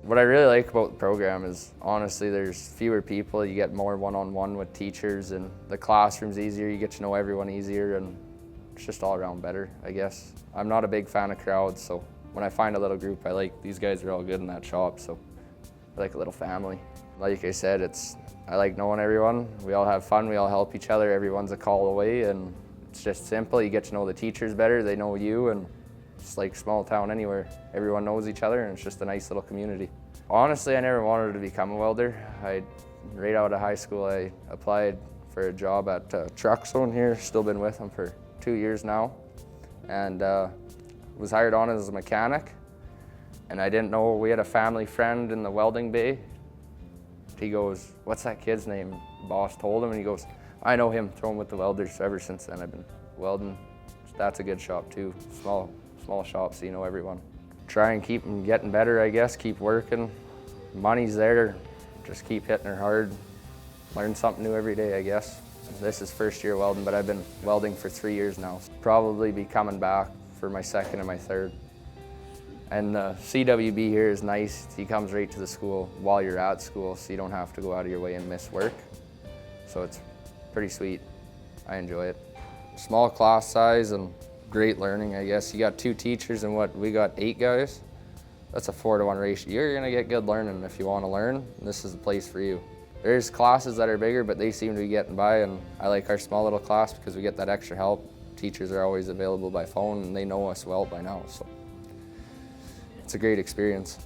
What I really like about the program is honestly there's fewer people, you get more one-on-one with teachers, and the classroom's easier, you get to know everyone easier, and it's just all around better, I guess. I'm not a big fan of crowds, so when I find a little group, I like these guys are all good in that shop, so I like a little family. Like I said, I like knowing everyone. We all have fun, we all help each other, everyone's a call away, and it's just simple. You get to know the teachers better, they know you, and it's like small town anywhere. Everyone knows each other, and it's just a nice little community. Honestly, I never wanted to become a welder. Right out of high school, I applied for a job at Truck Zone here. Still been with them for 2 years now, and was hired on as a mechanic. And I didn't know, we had a family friend in the welding bay. He goes, "What's that kid's name?" The boss told him, and he goes, "I know him, throw him with the welders." So ever since then, I've been welding. That's a good shop too, small shop, so you know everyone. Try and keep them getting better, I guess, keep working. Money's there, just keep hitting her hard. Learn something new every day, I guess. This is first year welding, but I've been welding for 3 years now. Probably be coming back for my second and my third. And the CWB here is nice. He comes right to the school while you're at school, so you don't have to go out of your way and miss work. So it's pretty sweet. I enjoy it. Small class size and great learning, I guess. You got 2 teachers and we got 8 guys. That's a 4-to-1 ratio. You're gonna get good learning if you wanna learn. This is the place for you. There's classes that are bigger, but they seem to be getting by, and I like our small little class because we get that extra help. Teachers are always available by phone, and they know us well by now, so it's a great experience.